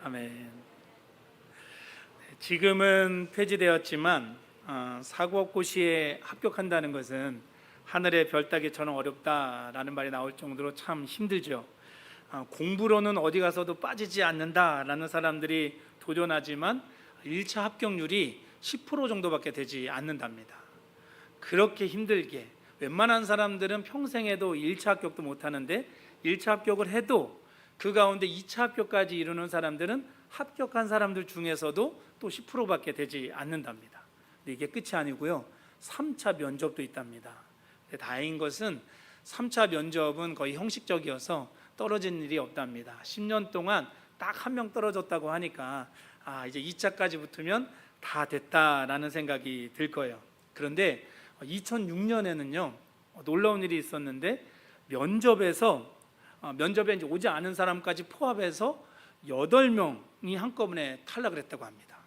아멘. 지금은 폐지되었지만 사고고시에 합격한다는 것은 하늘의 별 따기처럼 어렵다라는 말이 나올 정도로 참 힘들죠. 공부로는 어디 가서도 빠지지 않는다라는 사람들이 도전하지만 1차 합격률이 10% 정도밖에 되지 않는답니다. 그렇게 힘들게 웬만한 사람들은 평생에도 1차 합격도 못하는데 1차 합격을 해도 그 가운데 2차 합격까지 이루는 사람들은 합격한 사람들 중에서도 또 10%밖에 되지 않는답니다. 근데 이게 끝이 아니고요, 3차 면접도 있답니다. 다행인 것은 3차 면접은 거의 형식적이어서 떨어진 일이 없답니다. 10년 동안 딱 한 명 떨어졌다고 하니까 이제 2차까지 붙으면 다 됐다라는 생각이 들 거예요. 그런데 2006년에는요 놀라운 일이 있었는데 면접에 이제 오지 않은 사람까지 포함해서 8명이 한꺼번에 탈락을 했다고 합니다.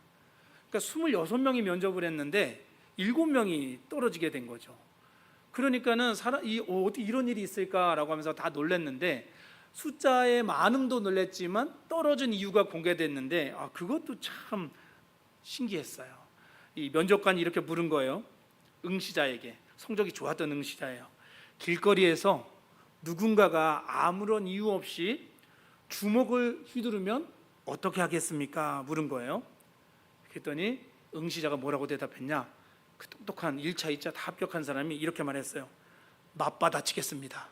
그러니까 26명이 면접을 했는데 7명이 떨어지게 된 거죠. 그러니까는 어떻게 이런 일이 있을까라고 하면서 다 놀랐는데, 숫자의 많음도 놀랐지만 떨어진 이유가 공개됐는데 그것도 참 신기했어요. 이 면접관이 이렇게 물은 거예요. 응시자에게, 성적이 좋았던 응시자예요. 길거리에서 누군가가 아무런 이유 없이 주먹을 휘두르면 어떻게 하겠습니까? 물은 거예요. 그랬더니 응시자가 뭐라고 대답했냐? 그 똑똑한 1차, 2차 다 합격한 사람이 이렇게 말했어요. 맞받아치겠습니다.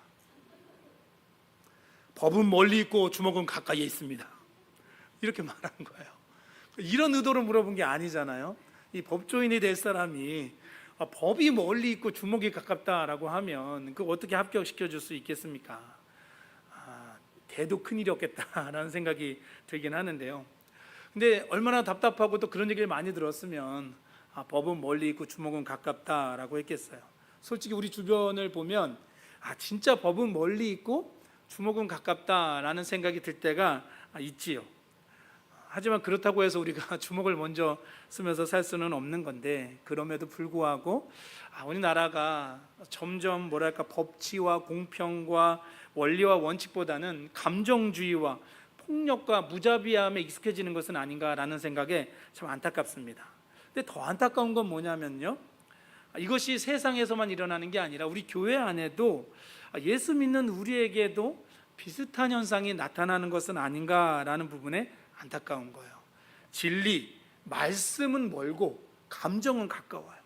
법은 멀리 있고 주먹은 가까이에 있습니다. 이렇게 말한 거예요. 이런 의도로 물어본 게 아니잖아요. 이 법조인이 될 사람이 법이 멀리 있고 주먹이 가깝다라고 하면 그 어떻게 합격시켜 줄 수 있겠습니까? 대도 큰일이었겠다라는 생각이 들긴 하는데요. 근데 얼마나 답답하고 또 그런 얘기를 많이 들었으면 법은 멀리 있고 주먹은 가깝다라고 했겠어요. 솔직히 우리 주변을 보면 진짜 법은 멀리 있고 주먹은 가깝다라는 생각이 들 때가 있지요. 하지만 그렇다고 해서 우리가 주먹을 먼저 쓰면서 살 수는 없는 건데, 그럼에도 불구하고 우리나라가 점점 법치와 공평과 원리와 원칙보다는 감정주의와 폭력과 무자비함에 익숙해지는 것은 아닌가라는 생각에 참 안타깝습니다. 근데 더 안타까운 건 뭐냐면요, 이것이 세상에서만 일어나는 게 아니라 우리 교회 안에도 예수 믿는 우리에게도 비슷한 현상이 나타나는 것은 아닌가라는 부분에 안타까운 거예요. 진리, 말씀은 멀고 감정은 가까워요.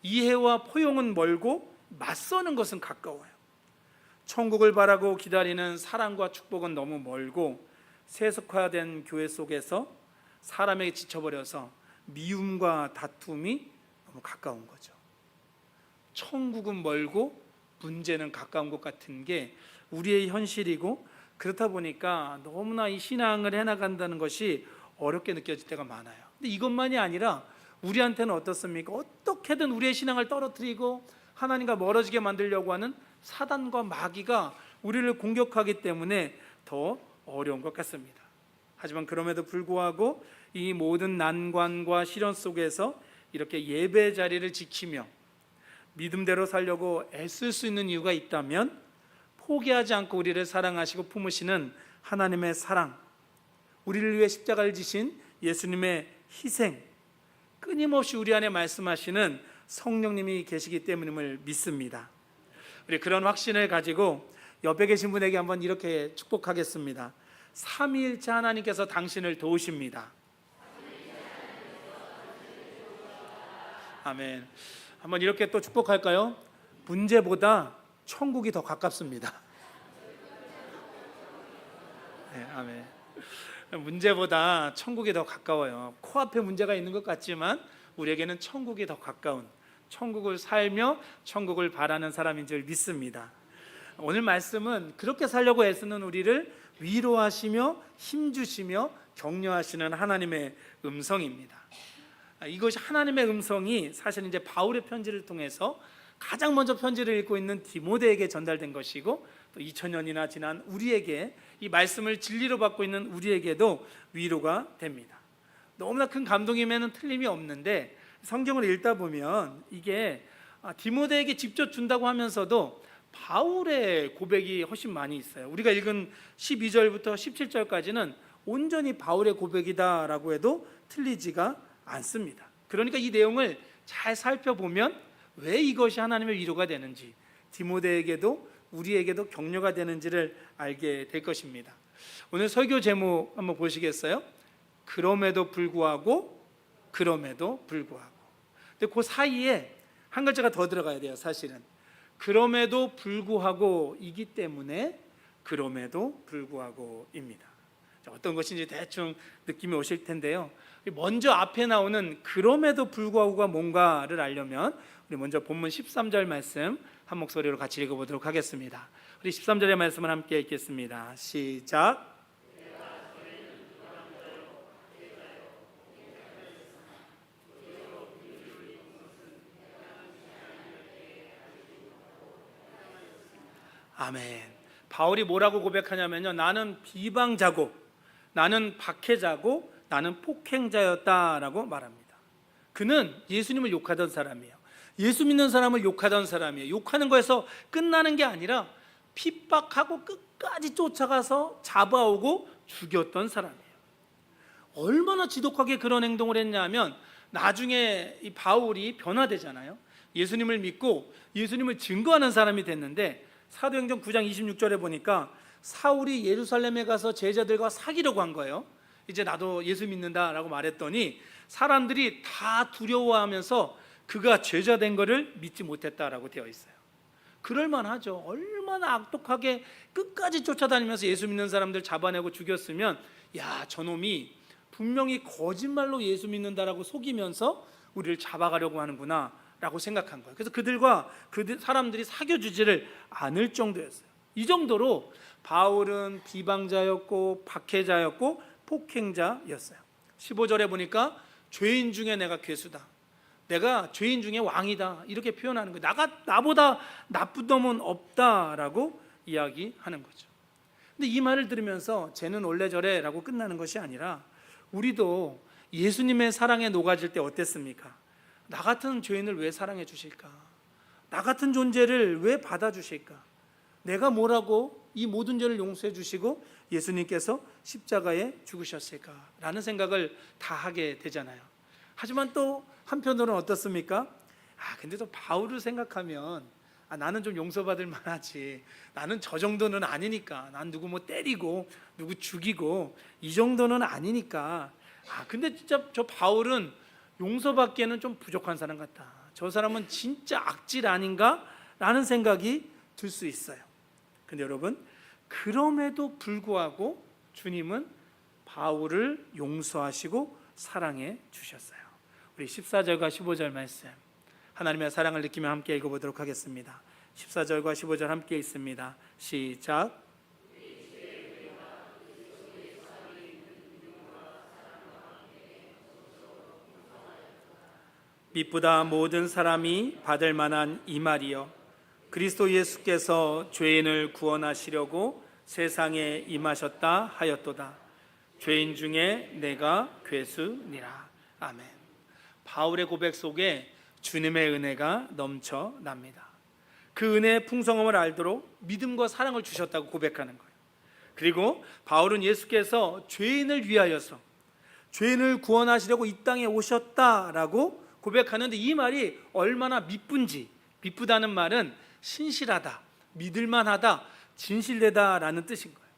이해와 포용은 멀고 맞서는 것은 가까워요. 천국을 바라고 기다리는 사랑과 축복은 너무 멀고, 세속화된 교회 속에서 사람에게 지쳐버려서 미움과 다툼이 너무 가까운 거죠. 천국은 멀고 문제는 가까운 것 같은 게 우리의 현실이고, 그렇다 보니까 너무나 이 신앙을 해나간다는 것이 어렵게 느껴질 때가 많아요. 근데 이것만이 아니라 우리한테는 어떻습니까? 어떻게든 우리의 신앙을 떨어뜨리고 하나님과 멀어지게 만들려고 하는 사단과 마귀가 우리를 공격하기 때문에 더 어려운 것 같습니다. 하지만 그럼에도 불구하고 이 모든 난관과 시련 속에서 이렇게 예배 자리를 지키며 믿음대로 살려고 애쓸 수 있는 이유가 있다면, 포기하지 않고 우리를 사랑하시고 품으시는 하나님의 사랑, 우리를 위해 십자가를 지신 예수님의 희생, 끊임없이 우리 안에 말씀하시는 성령님이 계시기 때문임을 믿습니다. 우리 그런 확신을 가지고 옆에 계신 분에게 한번 이렇게 축복하겠습니다. 삼위일체 하나님께서 당신을 도우십니다. 아멘. 한번 이렇게 또 축복할까요? 문제보다 천국이 더 가깝습니다. 네, 아멘. 문제보다 천국이 더 가까워요. 코앞에 문제가 있는 것 같지만 우리에게는 천국이 더 가까운, 천국을 살며 천국을 바라는 사람인 줄 믿습니다. 오늘 말씀은 그렇게 살려고 애쓰는 우리를 위로하시며 힘주시며 격려하시는 하나님의 음성입니다. 이것이 하나님의 음성이 사실 이제 바울의 편지를 통해서 가장 먼저 편지를 읽고 있는 디모데에게 전달된 것이고, 또 2000년이나 지난 우리에게 이 말씀을 진리로 받고 있는 우리에게도 위로가 됩니다. 너무나 큰 감동임에는 틀림이 없는데, 성경을 읽다 보면 이게 디모데에게 직접 준다고 하면서도 바울의 고백이 훨씬 많이 있어요. 우리가 읽은 12절부터 17절까지는 온전히 바울의 고백이다라고 해도 틀리지가 않습니다. 그러니까 이 내용을 잘 살펴보면 왜 이것이 하나님의 위로가 되는지, 디모데에게도 우리에게도 격려가 되는지를 알게 될 것입니다. 오늘 설교 제목 한번 보시겠어요? 그럼에도 불구하고. 근데 그 사이에 한 글자가 더 들어가야 돼요. 사실은 그럼에도 불구하고이기 때문에 그럼에도 불구하고입니다. 어떤 것인지 대충 느낌이 오실 텐데요. 먼저 앞에 나오는 그럼에도 불구하고가 뭔가를 알려면 우리 먼저 본문 13절 말씀 한 목소리로 같이 읽어보도록 하겠습니다. 우리 13절의 말씀을 함께 읽겠습니다. 시작. 아멘. 바울이 뭐라고 고백하냐면요, 나는 비방자고, 나는 박해자고, 나는 폭행자였다라고 말합니다. 그는 예수님을 욕하던 사람이에요. 예수 믿는 사람을 욕하던 사람이에요. 욕하는 거에서 끝나는 게 아니라 핍박하고 끝까지 쫓아가서 잡아오고 죽였던 사람이에요. 얼마나 지독하게 그런 행동을 했냐면 나중에 이 바울이 변화되잖아요. 예수님을 믿고 예수님을 증거하는 사람이 됐는데 사도행전 9장 26절에 보니까 사울이 예루살렘에 가서 제자들과 사귀려고 한 거예요. 이제 나도 예수 믿는다라고 말했더니 사람들이 다 두려워하면서 그가 제자 된 것을 믿지 못했다라고 되어 있어요. 그럴만하죠. 얼마나 악독하게 끝까지 쫓아다니면서 예수 믿는 사람들 잡아내고 죽였으면, 야, 저놈이 분명히 거짓말로 예수 믿는다라고 속이면서 우리를 잡아가려고 하는구나 라고 생각한 거예요. 그래서 그들과 사람들이 사귀어주지를 않을 정도였어요. 이 정도로 바울은 비방자였고 박해자였고 폭행자였어요. 15절에 보니까 죄인 중에 내가 괴수다, 내가 죄인 중에 왕이다, 이렇게 표현하는 거예요. 나보다 나쁜 놈은 없다라고 이야기하는 거죠. 근데 이 말을 들으면서 쟤는 원래 저래 라고 끝나는 것이 아니라 우리도 예수님의 사랑에 녹아질 때 어땠습니까? 나 같은 죄인을 왜 사랑해 주실까? 나 같은 존재를 왜 받아주실까? 내가 뭐라고 이 모든 죄를 용서해 주시고 예수님께서 십자가에 죽으셨을까라는 생각을 다 하게 되잖아요. 하지만 또 한편으로는 어떻습니까? 근데 또 바울을 생각하면 나는 좀 용서받을 만하지, 나는 저 정도는 아니니까, 난 누구 뭐 때리고 누구 죽이고 이 정도는 아니니까, 근데 진짜 저 바울은 용서받기에는 좀 부족한 사람 같다, 저 사람은 진짜 악질 아닌가? 라는 생각이 들 수 있어요. 근데 여러분, 그럼에도 불구하고 주님은 바울을 용서하시고 사랑해 주셨어요. 우리 14절과 15절 말씀 하나님의 사랑을 느끼며 함께 읽어보도록 하겠습니다. 14절과 15절 함께 읽습니다. 시작. 믿보다 모든 사람이 받을 만한 이 말이여, 그리스도 예수께서 죄인을 구원하시려고 세상에 임하셨다 하였도다. 죄인 중에 내가 괴수니라. 아멘. 바울의 고백 속에 주님의 은혜가 넘쳐납니다. 그 은혜의 풍성함을 알도록 믿음과 사랑을 주셨다고 고백하는 거예요. 그리고 바울은 예수께서 죄인을 위하여서 죄인을 구원하시려고 이 땅에 오셨다라고 고백하는데, 이 말이 얼마나 미쁜지, 미쁘다는 말은 신실하다, 믿을만하다, 진실되다라는 뜻인 거예요.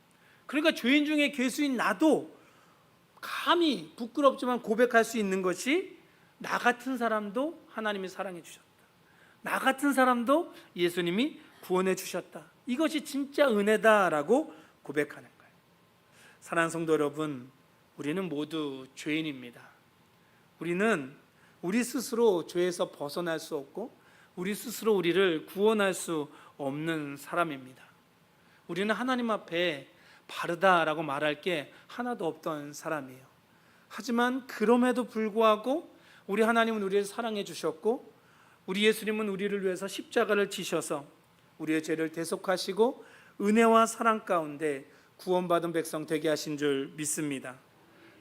그러니까 죄인 중에 괴수인 나도 감히 부끄럽지만 고백할 수 있는 것이, 나 같은 사람도 하나님이 사랑해 주셨다, 나 같은 사람도 예수님이 구원해 주셨다, 이것이 진짜 은혜다라고 고백하는 거예요. 사랑하는 성도 여러분, 우리는 모두 죄인입니다. 우리는 우리 스스로 죄에서 벗어날 수 없고 우리 스스로 우리를 구원할 수 없는 사람입니다. 우리는 하나님 앞에 바르다라고 말할 게 하나도 없던 사람이에요. 하지만 그럼에도 불구하고 우리 하나님은 우리를 사랑해 주셨고, 우리 예수님은 우리를 위해서 십자가를 지셔서 우리의 죄를 대속하시고 은혜와 사랑 가운데 구원받은 백성 되게 하신 줄 믿습니다.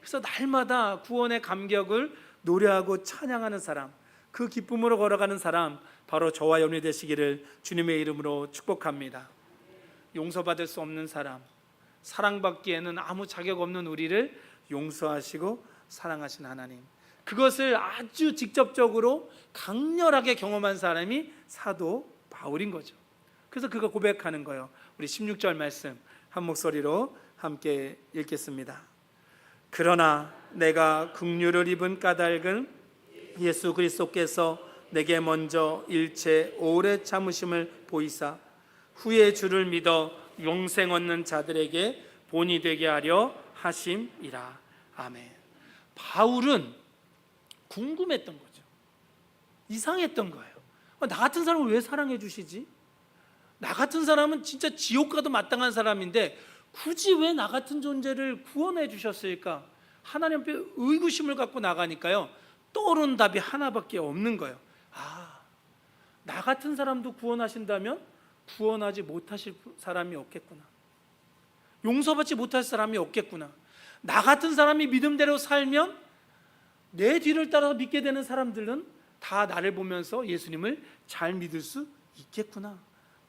그래서 날마다 구원의 감격을 노래하고 찬양하는 사람, 그 기쁨으로 걸어가는 사람, 바로 저와 여러분이 되시기를 주님의 이름으로 축복합니다. 용서받을 수 없는 사람, 사랑받기에는 아무 자격 없는 우리를 용서하시고 사랑하신 하나님, 그것을 아주 직접적으로 강렬하게 경험한 사람이 사도 바울인 거죠. 그래서 그가 고백하는 거예요. 우리 16절 말씀 한 목소리로 함께 읽겠습니다. 그러나 내가 긍휼을 입은 까닭은 예수 그리스도께서 내게 먼저 일체 오래 참으심을 보이사 후에 주를 믿어 영생 얻는 자들에게 본이 되게 하려 하심이라. 아멘. 바울은 궁금했던 거죠. 이상했던 거예요. 나 같은 사람을 왜 사랑해 주시지? 나 같은 사람은 진짜 지옥 가도 마땅한 사람인데 굳이 왜 나 같은 존재를 구원해 주셨을까? 하나님 앞에 의구심을 갖고 나가니까요, 떠오르는 답이 하나밖에 없는 거예요. 나 같은 사람도 구원하신다면 구원하지 못하실 사람이 없겠구나. 용서받지 못할 사람이 없겠구나. 나 같은 사람이 믿음대로 살면 내 뒤를 따라서 믿게 되는 사람들은 다 나를 보면서 예수님을 잘 믿을 수 있겠구나.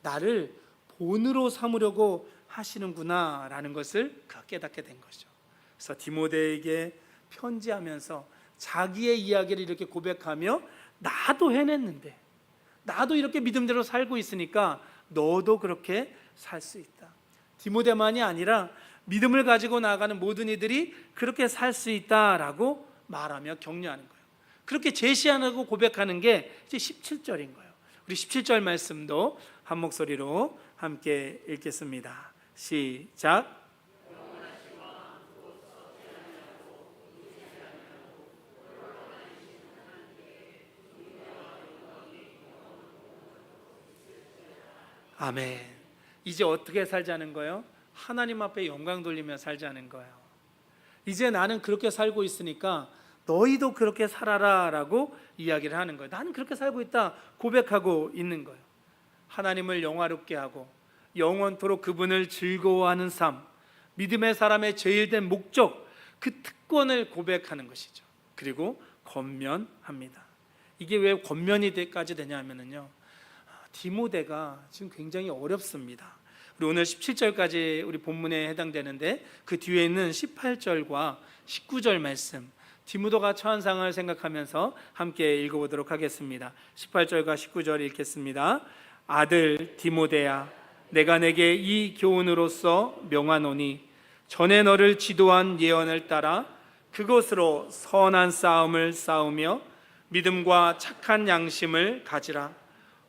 나를 본으로 삼으려고 하시는구나 라는 것을 깨닫게 된 것이죠. 그래서 디모데에게 편지하면서 자기의 이야기를 이렇게 고백하며, 나도 해냈는데, 나도 이렇게 믿음대로 살고 있으니까 너도 그렇게 살 수 있다. 디모데만이 아니라 믿음을 가지고 나아가는 모든 이들이 그렇게 살 수 있다라고 말하며 격려하는 거예요. 그렇게 제시하고 고백하는 게 이제 17절인 거예요. 우리 17절 말씀도 한 목소리로 함께 읽겠습니다. 시작. 아멘. 이제 어떻게 살자는 거예요? 하나님 앞에 영광 돌리며 살자는 거예요. 이제 나는 그렇게 살고 있으니까 너희도 그렇게 살아라 라고 이야기를 하는 거예요. 나는 그렇게 살고 있다 고백하고 있는 거예요. 하나님을 영화롭게 하고 영원토록 그분을 즐거워하는 삶, 믿음의 사람의 제일 된 목적, 그 특권을 고백하는 것이죠. 그리고 권면합니다. 이게 왜 권면이까지 되냐면요, 디모데가 지금 굉장히 어렵습니다. 우리 오늘 17절까지 우리 본문에 해당되는데 그 뒤에 있는 18절과 19절 말씀, 디모데가 처한 상황을 생각하면서 함께 읽어보도록 하겠습니다. 18절과 19절 읽겠습니다. 아들 디모데야, 내가 내게 이 교훈으로서 명하노니 전에 너를 지도한 예언을 따라 그것으로 선한 싸움을 싸우며 믿음과 착한 양심을 가지라.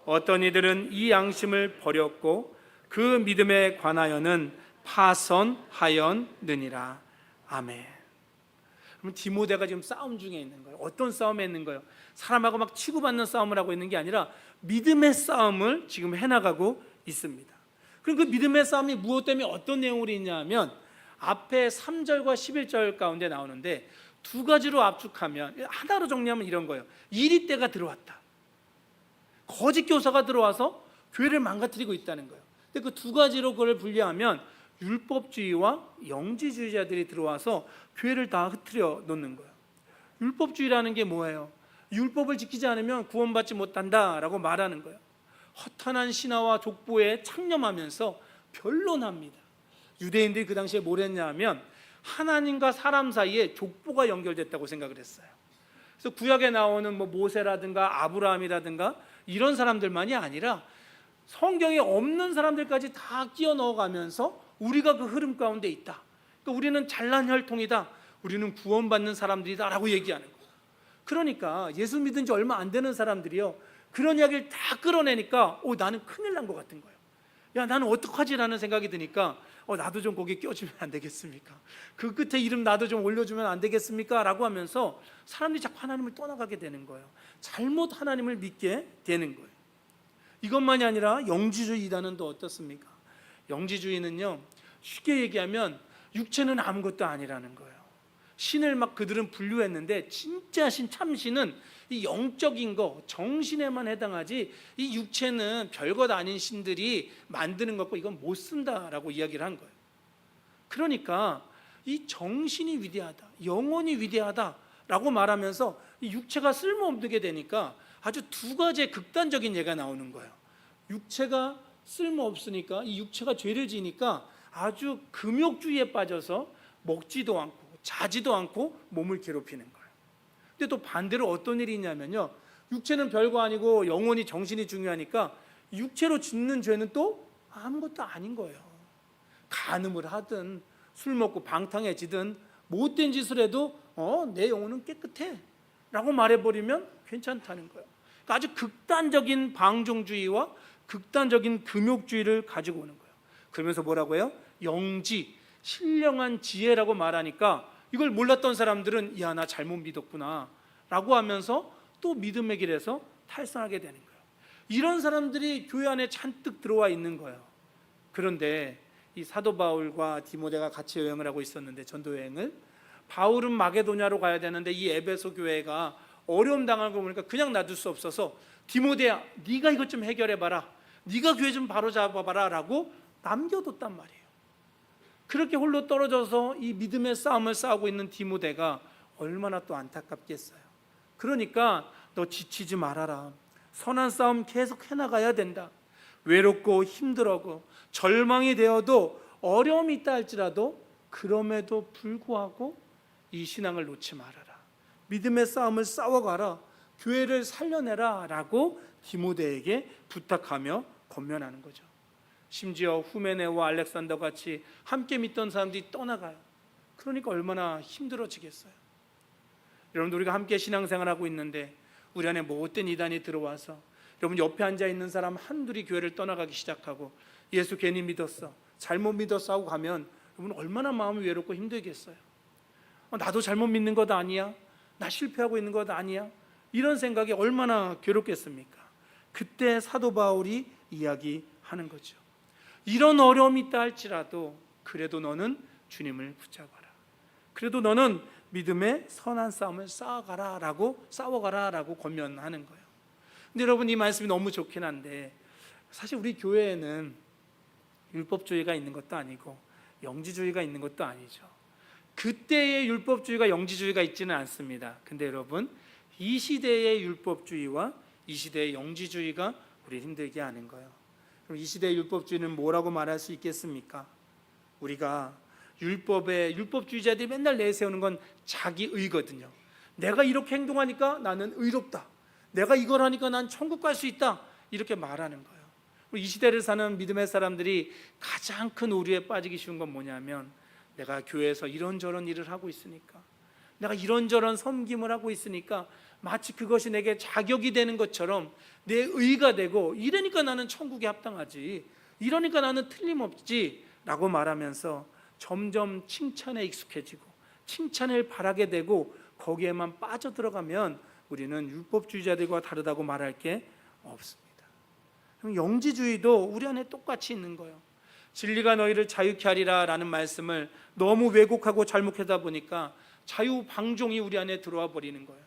어떤 이들은 이 양심을 버렸고 그 믿음에 관하여는 파선하였느니라. 아멘. 그럼 디모데가 지금 싸움 중에 있는 거예요. 어떤 싸움에 있는 거예요? 사람하고 막 치고받는 싸움을 하고 있는 게 아니라 믿음의 싸움을 지금 해나가고 있습니다. 그럼 그 믿음의 싸움이 무엇 때문에 어떤 내용으로 있냐면 앞에 3절과 11절 가운데 나오는데 두 가지로 압축하면, 하나로 정리하면 이런 거예요. 이리 때가 들어왔다. 거짓 교사가 들어와서 교회를 망가뜨리고 있다는 거예요. 근데 그 두 가지로 그걸 분류하면 율법주의와 영지주의자들이 들어와서 교회를 다 흐트려 놓는 거예요. 율법주의라는 게 뭐예요? 율법을 지키지 않으면 구원받지 못한다라고 말하는 거예요. 허탄한 신화와 족보에 창념하면서 변론합니다. 유대인들이 그 당시에 뭘 했냐 하면 하나님과 사람 사이에 족보가 연결됐다고 생각을 했어요. 그래서 구약에 나오는 모세라든가 아브라함이라든가 이런 사람들만이 아니라 성경에 없는 사람들까지 다 끼워 넣어가면서 우리가 그 흐름 가운데 있다. 그러니까 우리는 잘난 혈통이다. 우리는 구원받는 사람들이다 라고 얘기하는 거예요. 그러니까 예수 믿은 지 얼마 안 되는 사람들이요, 그런 이야기를 다 끌어내니까 나는 큰일 난 것 같은 거예요. 야, 나는 어떡하지? 라는 생각이 드니까 나도 좀 거기 껴주면 안 되겠습니까? 그 끝에 이름 나도 좀 올려주면 안 되겠습니까? 라고 하면서 사람들이 자꾸 하나님을 떠나가게 되는 거예요. 잘못 하나님을 믿게 되는 거예요. 이것만이 아니라 영지주의단은 또 어떻습니까? 영지주의는요, 쉽게 얘기하면 육체는 아무것도 아니라는 거예요. 신을 막 그들은 분류했는데 진짜 신, 참신은 이 영적인 거, 정신에만 해당하지 이 육체는 별것 아닌 신들이 만드는 거고 이건 못 쓴다라고 이야기를 한 거예요. 그러니까 이 정신이 위대하다, 영혼이 위대하다라고 말하면서 이 육체가 쓸모없게 되니까 아주 두 가지의 극단적인 예가 나오는 거예요. 육체가 쓸모없으니까, 이 육체가 죄를 지니까 아주 금욕주의에 빠져서 먹지도 않고 자지도 않고 몸을 괴롭히는 거예요. 근데 또 반대로 어떤 일이 있냐면요, 육체는 별거 아니고 영혼이 정신이 중요하니까 육체로 짓는 죄는 또 아무것도 아닌 거예요. 간음을 하든 술 먹고 방탕해지든 못된 짓을 해도 내 영혼은 깨끗해 라고 말해버리면 괜찮다는 거예요. 그러니까 아주 극단적인 방종주의와 극단적인 금욕주의를 가지고 오는 거예요. 그러면서 뭐라고 해요? 영지, 신령한 지혜라고 말하니까 이걸 몰랐던 사람들은 야, 나 잘못 믿었구나 라고 하면서 또 믿음의 길에서 탈선하게 되는 거예요. 이런 사람들이 교회 안에 잔뜩 들어와 있는 거예요. 그런데 이 사도 바울과 디모데가 같이 여행을 하고 있었는데, 전도 여행을, 바울은 마게도냐로 가야 되는데 이 에베소 교회가 어려움 당하는 거 보니까 그냥 놔둘 수 없어서 디모데야, 네가 이것 좀 해결해봐라, 네가 교회 좀 바로잡아봐라 라고 남겨뒀단 말이에요. 그렇게 홀로 떨어져서 이 믿음의 싸움을 싸우고 있는 디모데가 얼마나 또 안타깝겠어요. 그러니까 너 지치지 말아라, 선한 싸움 계속 해나가야 된다, 외롭고 힘들고 절망이 되어도 어려움이 있다 할지라도 그럼에도 불구하고 이 신앙을 놓지 말아라, 믿음의 싸움을 싸워가라, 교회를 살려내라 라고 디모데에게 부탁하며 권면하는 거죠. 심지어 후메네와 알렉산더 같이 함께 믿던 사람들이 떠나가요. 그러니까 얼마나 힘들어지겠어요. 여러분들, 우리가 함께 신앙생활하고 있는데 우리 안에 못된 이단이 들어와서 여러분 옆에 앉아있는 사람 한둘이 교회를 떠나가기 시작하고 예수 괜히 믿었어, 잘못 믿었어 하고 가면 여러분 얼마나 마음이 외롭고 힘들겠어요. 나도 잘못 믿는 것 아니야? 나 실패하고 있는 것 아니야? 이런 생각이 얼마나 괴롭겠습니까? 그때 사도 바울이 이야기하는 거죠. 이런 어려움이 있다 할지라도 그래도 너는 주님을 붙잡아라, 그래도 너는 믿음의 선한 싸움을 싸워가라 라고 권면하는 거예요. 근데 여러분, 이 말씀이 너무 좋긴 한데 사실 우리 교회에는 율법주의가 있는 것도 아니고 영지주의가 있는 것도 아니죠. 그때의 율법주의가 영지주의가 있지는 않습니다. 근데 여러분, 이 시대의 율법주의와 이 시대의 영지주의가 우리를 힘들게 하는 거예요. 그럼 이 시대의 율법주의는 뭐라고 말할 수 있겠습니까? 우리가 율법주의자들이 맨날 내세우는 건 자기의거든요. 내가 이렇게 행동하니까 나는 의롭다, 내가 이걸 하니까 난 천국 갈 수 있다, 이렇게 말하는 거예요. 이 시대를 사는 믿음의 사람들이 가장 큰 오류에 빠지기 쉬운 건 뭐냐면, 내가 교회에서 이런저런 일을 하고 있으니까, 내가 이런저런 섬김을 하고 있으니까 마치 그것이 내게 자격이 되는 것처럼 내 의가 되고, 이러니까 나는 천국에 합당하지, 이러니까 나는 틀림없지 라고 말하면서 점점 칭찬에 익숙해지고 칭찬을 바라게 되고 거기에만 빠져들어가면 우리는 율법주의자들과 다르다고 말할 게 없습니다. 영지주의도 우리 안에 똑같이 있는 거예요. 진리가 너희를 자유케 하리라 라는 말씀을 너무 왜곡하고 잘못하다 보니까 자유방종이 우리 안에 들어와 버리는 거예요.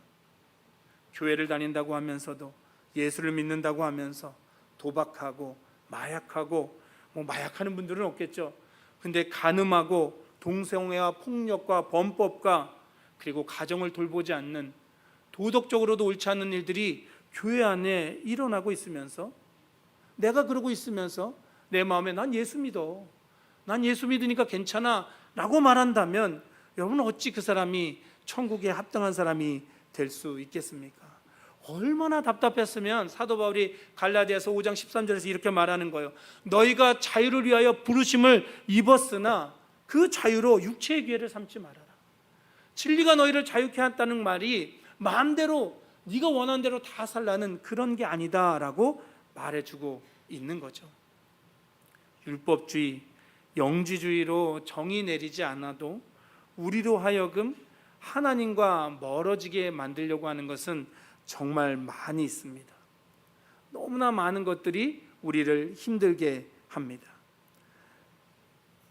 교회를 다닌다고 하면서도, 예수를 믿는다고 하면서 도박하고 마약하고, 마약하는 분들은 없겠죠. 근데 간음하고 동성애와 폭력과 범법과 그리고 가정을 돌보지 않는, 도덕적으로도 옳지 않는 일들이 교회 안에 일어나고 있으면서, 내가 그러고 있으면서 내 마음에 난 예수 믿어, 난 예수 믿으니까 괜찮아 라고 말한다면 여러분, 어찌 그 사람이 천국에 합당한 사람이 될 수 있겠습니까? 얼마나 답답했으면 사도 바울이 갈라디아서 5장 13절에서 이렇게 말하는 거예요. 너희가 자유를 위하여 부르심을 입었으나 그 자유로 육체의 기회를 삼지 말아라. 진리가 너희를 자유케 한다는 말이 마음대로 네가 원하는 대로 다 살라는 그런 게 아니다라고 말해주고 있는 거죠. 율법주의, 영지주의로 정의 내리지 않아도 우리로 하여금 하나님과 멀어지게 만들려고 하는 것은 정말 많이 있습니다. 너무나 많은 것들이 우리를 힘들게 합니다.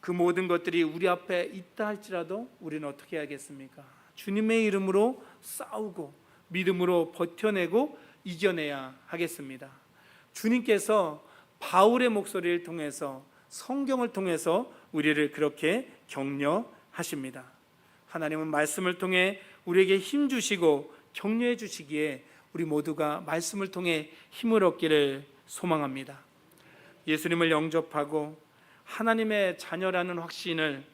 그 모든 것들이 우리 앞에 있다 할지라도 우리는 어떻게 해야겠습니까? 주님의 이름으로 싸우고 믿음으로 버텨내고 이겨내야 하겠습니다. 주님께서 바울의 목소리를 통해서, 성경을 통해서 우리를 그렇게 격려하십니다. 하나님은 말씀을 통해 우리에게 힘 주시고 격려해 주시기에 우리 모두가 말씀을 통해 힘을 얻기를 소망합니다. 예수님을 영접하고 하나님의 자녀라는 확신을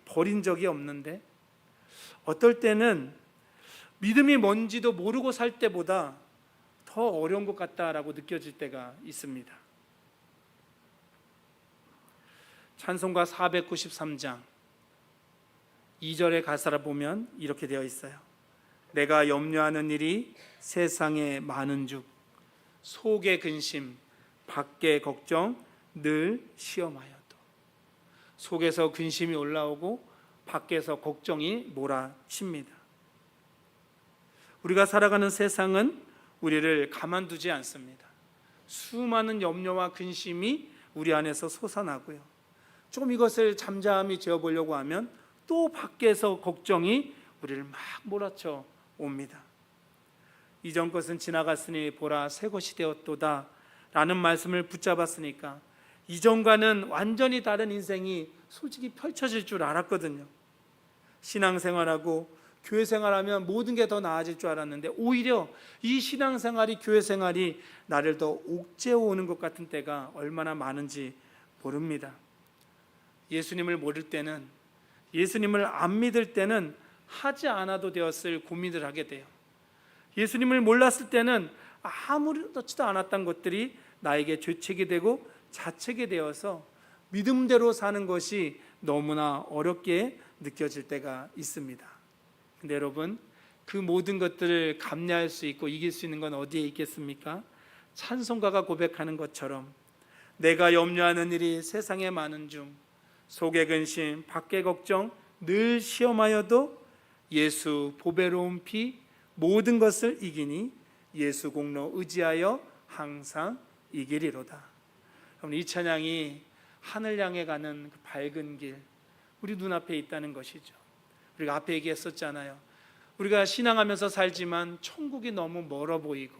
버린 적이 없는데, 어떨 때는 믿음이 뭔지도 모르고 살 때보다 더 어려운 것 같다라고 느껴질 때가 있습니다. 찬송가 493장 2절의 가사를 보면 이렇게 되어 있어요. 내가 염려하는 일이 세상에 많은 즉 속에 근심 밖에 걱정 늘 시험하여도. 속에서 근심이 올라오고 밖에서 걱정이 몰아칩니다. 우리가 살아가는 세상은 우리를 가만두지 않습니다. 수많은 염려와 근심이 우리 안에서 솟아나고요. 좀 이것을 잠잠히 재어보려고 하면 또 밖에서 걱정이 우리를 막 몰아쳐 옵니다. 이전 것은 지나갔으니 보라 새 것이 되었도다 라는 말씀을 붙잡았으니까 이전과는 완전히 다른 인생이 솔직히 펼쳐질 줄 알았거든요. 신앙생활하고 교회 생활하면 모든 게 더 나아질 줄 알았는데 오히려 이 신앙생활이 교회 생활이 나를 더 옥죄어 오는 것 같은 때가 얼마나 많은지 모릅니다. 예수님을 모를 때는, 예수님을 안 믿을 때는 하지 않아도 되었을 고민을 하게 돼요. 예수님을 몰랐을 때는 아무렇지도 않았던 것들이 나에게 죄책이 되고 자책이 되어서 믿음대로 사는 것이 너무나 어렵게 느껴질 때가 있습니다. 근데 여러분, 그 모든 것들을 감내할 수 있고 이길 수 있는 건 어디에 있겠습니까? 찬송가가 고백하는 것처럼 내가 염려하는 일이 세상에 많은 중 속에 근심 밖에 걱정 늘 시험하여도 예수 보배로운 피 모든 것을 이기니 예수 공로 의지하여 항상 이기리로다. 여러분, 이 찬양이 하늘 향해 가는 그 밝은 길, 우리 눈앞에 있다는 것이죠. 우리가 앞에 얘기했었잖아요. 우리가 신앙하면서 살지만 천국이 너무 멀어 보이고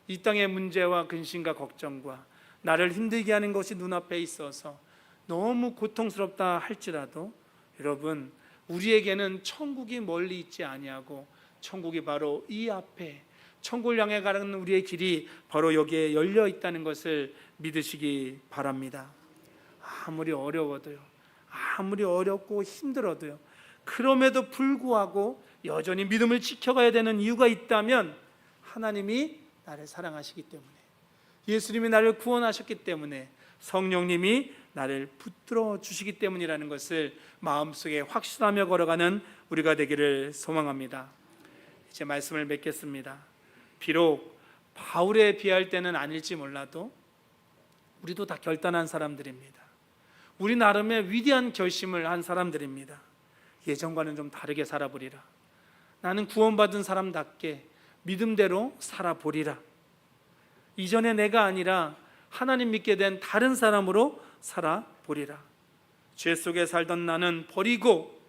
이 땅의 문제와 근심과 걱정과 나를 힘들게 하는 것이 눈앞에 있어서 너무 고통스럽다 할지라도 여러분, 우리에게는 천국이 멀리 있지 아니하고 천국이 바로 이 앞에, 천국을 향해 가는 우리의 길이 바로 여기에 열려 있다는 것을 믿으시기 바랍니다. 아무리 어려워도요, 아무리 어렵고 힘들어도요, 그럼에도 불구하고 여전히 믿음을 지켜가야 되는 이유가 있다면 하나님이 나를 사랑하시기 때문에, 예수님이 나를 구원하셨기 때문에, 성령님이 나를 붙들어 주시기 때문이라는 것을 마음속에 확신하며 걸어가는 우리가 되기를 소망합니다. 이제 말씀을 맺겠습니다. 비록 바울에 비할 때는 아닐지 몰라도 우리도 다 결단한 사람들입니다. 우리 나름의 위대한 결심을 한 사람들입니다. 예전과는 좀 다르게 살아보리라. 나는 구원받은 사람답게 믿음대로 살아보리라. 이전에 내가 아니라 하나님 믿게 된 다른 사람으로 살아보리라. 죄 속에 살던 나는 버리고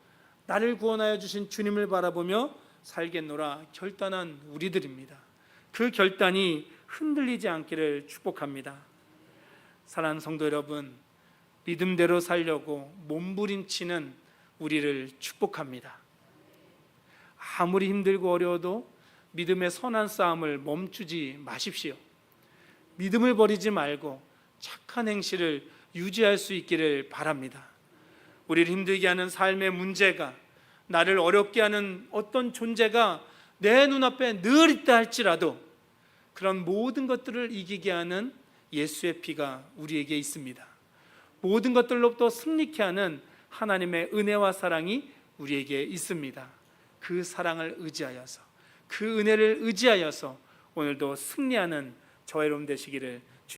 나를 구원하여 주신 주님을 바라보며 살겠노라 결단한 우리들입니다. 그 결단이 흔들리지 않기를 축복합니다. 사랑하는 성도 여러분, 믿음대로 살려고 몸부림치는 우리를 축복합니다. 아무리 힘들고 어려워도 믿음의 선한 싸움을 멈추지 마십시오. 믿음을 버리지 말고 착한 행실을 유지할 수 있기를 바랍니다. 우리를 힘들게 하는 삶의 문제가, 나를 어렵게 하는 어떤 존재가 내 눈앞에 늘 있다 할지라도 그런 모든 것들을 이기게 하는 예수의 피가 우리에게 있습니다. 모든 것들로부터 승리케 하는 하나님의 은혜와 사랑이 우리에게 있습니다. 그 사랑을 의지하여서, 그 은혜를 의지하여서 오늘도 승리하는 저와 여러분 되시기를